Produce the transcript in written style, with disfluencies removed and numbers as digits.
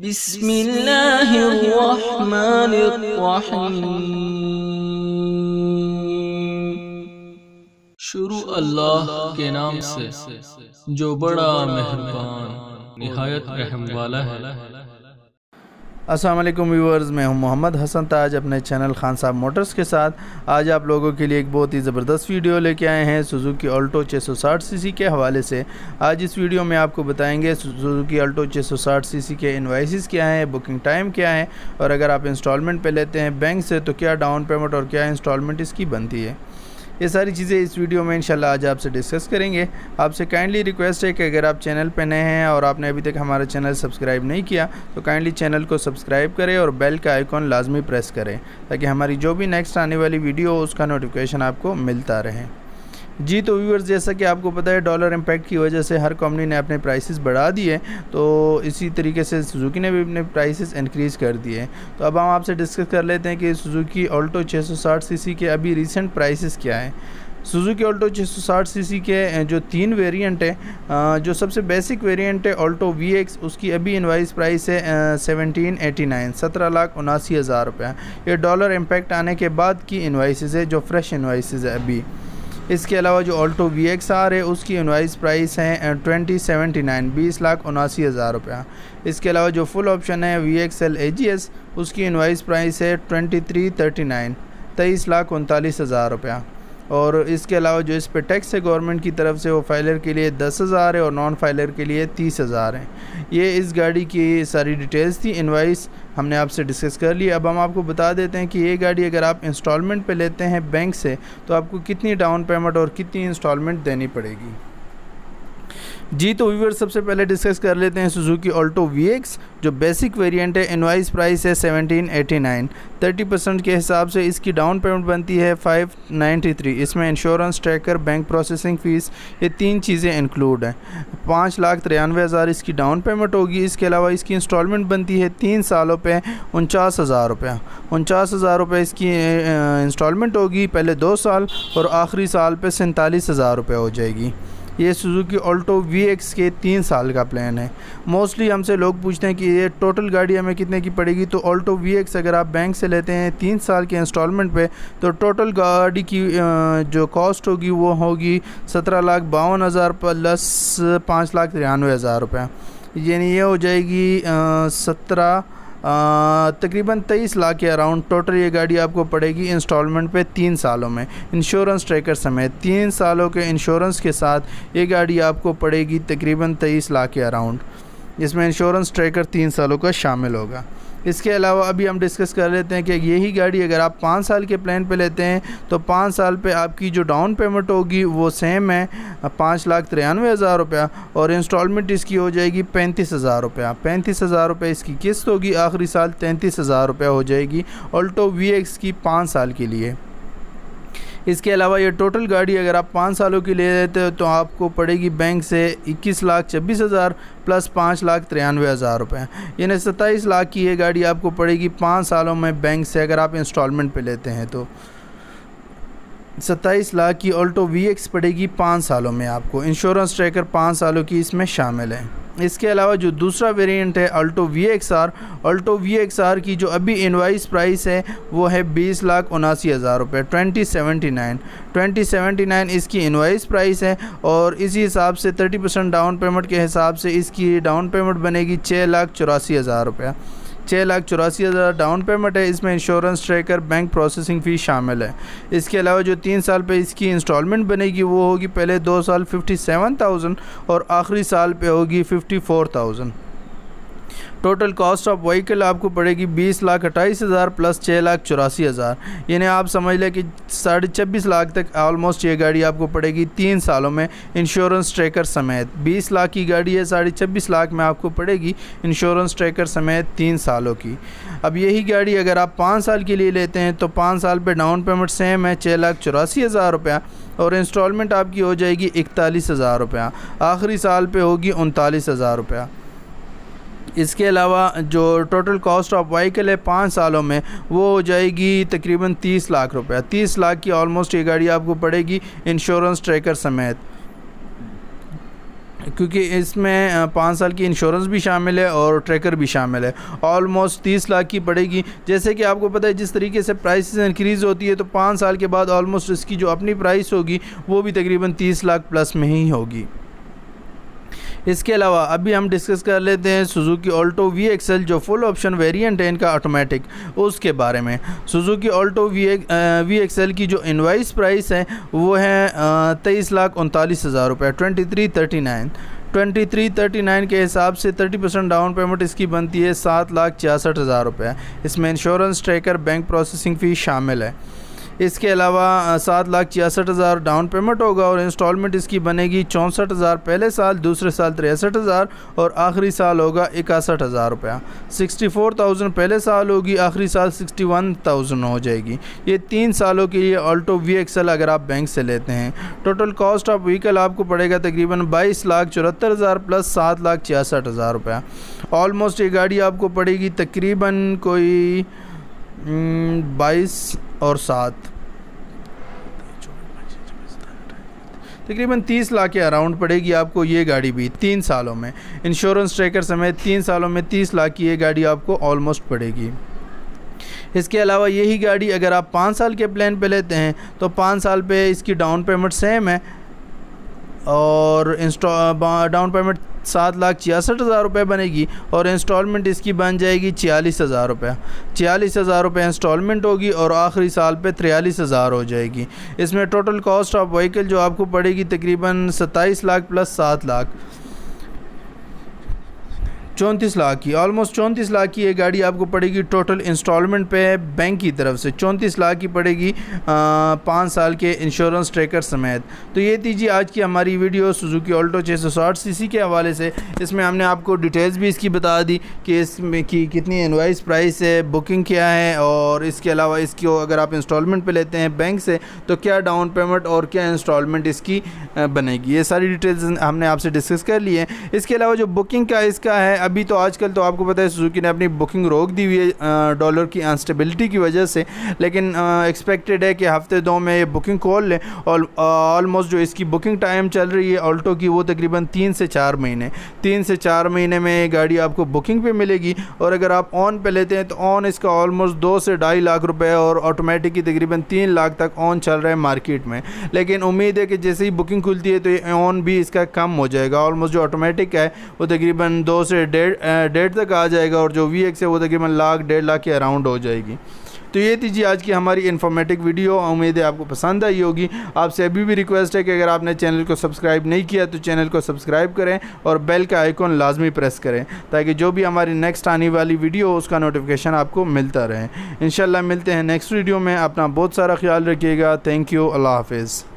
बिस्मिल्लाहिर्रहमानिर्रहीम। शुरू अल्लाह के नाम से जो बड़ा मेहरबान निहायत रहम वाला है। अस्सलाम वालेकुम व्यूअर्स, मैं हूं मोहम्मद हसन ताज अपने चैनल खान साहब मोटर्स के साथ। आज आप लोगों के लिए एक बहुत ही ज़बरदस्त वीडियो लेके आए हैं सुजुकी ऑल्टो 660 सीसी के हवाले से। आज इस वीडियो में आपको बताएंगे सुजुकी ऑल्टो 660 सीसी के इनवाइसेस क्या हैं, बुकिंग टाइम क्या है, और अगर आप इंस्टॉलमेंट पे लेते हैं बैंक से तो क्या डाउन पेमेंट और क्या इंस्टॉलमेंट इसकी बनती है। ये सारी चीज़ें इस वीडियो में इंशाल्लाह आज आपसे डिस्कस करेंगे। आपसे काइंडली रिक्वेस्ट है कि अगर आप चैनल पर नए हैं और आपने अभी तक हमारा चैनल सब्सक्राइब नहीं किया तो काइंडली चैनल को सब्सक्राइब करें और बेल का आइकॉन लाजमी प्रेस करें ताकि हमारी जो भी नेक्स्ट आने वाली वीडियो हो उसका नोटिफिकेशन आपको मिलता रहे। जी तो व्यूअर्स, जैसा कि आपको पता है डॉलर इम्पैक्ट की वजह से हर कंपनी ने अपने प्राइसेस बढ़ा दिए, तो इसी तरीके से सुजुकी ने भी अपने प्राइसेस इंक्रीज़ कर दिए। तो अब हम आपसे डिस्कस कर लेते हैं कि सुजुकी ऑल्टो 660 सीसी के अभी रीसेंट प्राइसेस क्या हैं। सुजुकी ऑल्टो 660 सीसी के जो 3 वेरिएंट है, जो सबसे बेसिक वेरिएंट है ऑल्टो VX, उसकी अभी इनवाइस प्राइस है 1789 17,79,000 रुपये। ये डॉलर इम्पैक्ट आने के बाद की इनवाइसेस है, जो फ्रेश इनवाइसेस है अभी। इसके अलावा जो ऑल्टो VXR है उसकी इनवाइस प्राइस है 2079 20,79,000 रुपया। इसके अलावा जो फुल ऑप्शन है VXL AGS उसकी इनवाइस प्राइस है 2339 23,39,000 रुपया। और इसके अलावा जो इस पे टैक्स है गवर्नमेंट की तरफ से वो फाइलर के लिए 10,000 है और नॉन फाइलर के लिए 30,000 है। ये इस गाड़ी की सारी डिटेल्स थी, इनवाइस हमने आपसे डिस्कस कर लिया। अब हम आपको बता देते हैं कि ये गाड़ी अगर आप इंस्टॉलमेंट पे लेते हैं बैंक से तो आपको कितनी डाउन पेमेंट और कितनी इंस्टॉलमेंट देनी पड़ेगी। जी तो व्यूअर्स, सबसे पहले डिस्कस कर लेते हैं सुजुकी ऑल्टो VX जो बेसिक वेरिएंट है। इनवाइस प्राइस है 1789। 30% के हिसाब से इसकी डाउन पेमेंट बनती है 593। इसमें insurance, tracker, bank processing fees, ये 3 चीज़ें इंक्लूड हैं। 5,93,000 इसकी डाउन पेमेंट होगी। इसके अलावा इसकी इंस्टॉलमेंट बनती है 3 सालों पे 49,000 रुपया। 49,000 रुपये इसकी इंस्टॉलमेंट होगी पहले 2 साल और आखिरी साल पे 47,000 रुपये हो जाएगी। ये सुजुकी ऑल्टो VX के 3 साल का प्लान है। मोस्टली हमसे लोग पूछते हैं कि ये टोटल गाड़ी हमें कितने की पड़ेगी, तो ऑल्टो VX अगर आप बैंक से लेते हैं 3 साल के इंस्टॉलमेंट पे तो टोटल गाड़ी की जो कॉस्ट होगी वो होगी 17,52,000 प्लस 5,93,000 रुपये, यानी ये हो जाएगी तकरीबन 23 लाख के अराउंड टोटल ये गाड़ी आपको पड़ेगी इंस्टॉलमेंट पे 3 सालों में। इंश्योरेंस ट्रैकर समेत 3 सालों के इंश्योरेंस के साथ ये गाड़ी आपको पड़ेगी तकरीबन 23 लाख के अराउंड, जिसमें इंश्योरेंस ट्रैकर 3 सालों का शामिल होगा। इसके अलावा अभी हम डिस्कस कर लेते हैं कि यही गाड़ी अगर आप 5 साल के प्लान पे लेते हैं तो 5 साल पे आपकी जो डाउन पेमेंट होगी वो सेम है 5,93,000 रुपया और इंस्टॉलमेंट इसकी हो जाएगी 35,000 रुपया। 35,000 रुपये इसकी किस्त होगी, आखिरी साल 33,000 रुपया हो जाएगी ऑल्टो VX की 5 साल के लिए। इसके अलावा ये टोटल गाड़ी अगर आप 5 सालों की ले लेते हो तो आपको पड़ेगी बैंक से 21,26,000 प्लस 5,93,000 रुपये, यानी 27 लाख की ये गाड़ी आपको पड़ेगी 5 सालों में बैंक से अगर आप इंस्टॉलमेंट पे लेते हैं तो 27 लाख की ऑल्टो VX पड़ेगी 5 सालों में आपको। इंश्योरेंस ट्रैकर 5 सालों की इसमें शामिल है। इसके अलावा जो दूसरा वेरिएंट है ऑल्टो VXR की जो अभी इनवाइस प्राइस है वो है 20,79,000 रुपये 2079 इसकी इनवाइस प्राइस है और इसी हिसाब से 30% डाउन पेमेंट के हिसाब से इसकी डाउन पेमेंट बनेगी 6,84,000 रुपये। 6,84,000 डाउन पेमेंट है। इसमें insurance tracker, bank processing fee शामिल है। इसके अलावा जो 3 साल पे इसकी इंस्टॉलमेंट बनेगी वो होगी पहले 2 साल 57,000 और आखिरी साल पे होगी 54,000। टोटल कॉस्ट ऑफ व्हीकल आपको पड़ेगी 20,28,000 प्लस 6,84,000, यानी आप समझ लें कि 26.5 लाख तक ऑलमोस्ट ये गाड़ी आपको पड़ेगी 3 सालों में इंश्योरेंस ट्रैकर समेत। 20 लाख की गाड़ी है, 26.5 लाख में आपको पड़ेगी इंश्योरेंस ट्रैकर समेत 3 सालों की। अब यही गाड़ी अगर आप 5 साल के लिए लेते हैं तो 5 साल पे डाउन पेमेंट सेम है 6,84,000 रुपया और इंस्टॉलमेंट आपकी हो जाएगी 41,000 रुपया, आखिरी साल पे होगी 39,000 रुपया। इसके अलावा जो टोटल कॉस्ट ऑफ व्हीकल है 5 सालों में वो हो जाएगी तकरीबन 30 लाख रुपया। 30 लाख की ऑलमोस्ट ये गाड़ी आपको पड़ेगी इंश्योरेंस ट्रैकर समेत। क्योंकि इसमें 5 साल की इंश्योरेंस भी शामिल है और ट्रैकर भी शामिल है। ऑलमोस्ट 30 लाख की पड़ेगी। जैसे कि आपको पता है जिस तरीके से प्राइसेस इंक्रीज़ होती है तो 5 साल के बाद ऑलमोस्ट इसकी जो अपनी प्राइस होगी वो भी तकरीबन 30 लाख प्लस में ही होगी। इसके अलावा अभी हम डिस्कस कर लेते हैं सुजुकी ऑल्टो VXL जो फुल ऑप्शन वेरिएंट है इनका ऑटोमेटिक, उसके बारे में। सुजुकी ऑल्टो VXL की जो इनवाइस प्राइस है वो है 23,39,000 रुपये, 2339 के हिसाब से 30% डाउन पेमेंट इसकी बनती है 7,66,000 रुपये। इसमें insurance, tracker, bank processing fee शामिल है। इसके अलावा 7,66,000 डाउन पेमेंट होगा और इंस्टॉलमेंट इसकी बनेगी 64,000 पहले साल, दूसरे साल 63,000 और आखिरी साल होगा 61,000 रुपया। 64,000 पहले साल होगी, आखिरी साल 61,000 हो जाएगी। ये 3 सालों के लिए ऑल्टो VXL अगर आप बैंक से लेते हैं। टोटल कॉस्ट ऑफ व्हीकल आपको पड़ेगा तकरीबन 22,74,000 प्लस 7,66,000 रुपया। ऑलमोस्ट ये गाड़ी आपको पड़ेगी तकरीबन कोई 22 और 7 तकरीबन 30 लाख के अराउंड पड़ेगी आपको ये गाड़ी भी 3 सालों में। इंश्योरेंस, ट्रैकर समेत 3 सालों में 30 लाख की ये गाड़ी आपको ऑलमोस्ट पड़ेगी। इसके अलावा यही गाड़ी अगर आप 5 साल के प्लान पे लेते हैं तो 5 साल पे इसकी डाउन पेमेंट सेम है और डाउन पेमेंट 7,66,000 रुपये बनेगी और इंस्टॉलमेंट इसकी बन जाएगी 46,000 रुपये। 46,000 रुपये इंस्टॉलमेंट होगी और आखिरी साल पे 43,000 हो जाएगी। इसमें टोटल कॉस्ट ऑफ व्हीकल जो आपको पड़ेगी तकरीबन 27 लाख प्लस 7 लाख 34 लाख की, ऑलमोस्ट 34 लाख की ये गाड़ी आपको पड़ेगी टोटल इंस्टॉलमेंट पे बैंक की तरफ से। 34 लाख की पड़ेगी 5 साल के इंश्योरेंस, ट्रैकर समेत। तो ये थी जी आज की हमारी वीडियो सुजुकी ऑल्टो 660 सीसी के हवाले से। इसमें हमने आपको डिटेल्स भी इसकी बता दी कि इसमें की कितनी इनवाइस प्राइस है, बुकिंग क्या है और इसके अलावा इसकी अगर आप इंस्टॉलमेंट पे लेते हैं बैंक से तो क्या डाउन पेमेंट और क्या इंस्टॉलमेंट इसकी बनेगी। ये सारी डिटेल्स हमने आपसे डिस्कस कर ली है। इसके अलावा जो बुकिंग का इसका है, अभी तो आजकल तो आपको पता है सुजुकी ने अपनी बुकिंग रोक दी हुई है डॉलर की अनस्टेबिलिटी की वजह से, लेकिन एक्सपेक्टेड है कि हफ्ते 2 में ये बुकिंग खोल लें। और ऑलमोस्ट जो इसकी बुकिंग टाइम चल रही है ऑल्टो की वो तकरीबन 3 से 4 महीने 3 से 4 महीने में गाड़ी आपको बुकिंग पे मिलेगी। और अगर आप ऑन पे लेते हैं तो ऑन इसका ऑलमोस्ट 2 से 2.5 लाख रुपए और ऑटोमेटिक की तकरीबन 3 लाख तक ऑन चल रहा है मार्केट में। लेकिन उम्मीद है कि जैसे ही बुकिंग खुलती है तो ये ऑन भी इसका कम हो जाएगा। ऑलमोस्ट जो ऑटोमेटिक है वो तकरीबन 2 से 1.5 तक आ जाएगा और जो VX है वो तकरीबन 1.5 लाख के अराउंड हो जाएगी। तो ये थी जी आज की हमारी इन्फॉर्मेटिव वीडियो। उम्मीद है आपको पसंद आई होगी। आपसे अभी भी रिक्वेस्ट है कि अगर आपने चैनल को सब्सक्राइब नहीं किया तो चैनल को सब्सक्राइब करें और बेल का आइकॉन लाजमी प्रेस करें ताकि जो भी हमारी नेक्स्ट आने वाली वीडियो हो उसका नोटिफिकेशन आपको मिलता रहे। इंशाल्लाह मिलते हैं नेक्स्ट वीडियो में। अपना बहुत सारा ख्याल रखिएगा। Thank you. अल्लाह हाफिज़।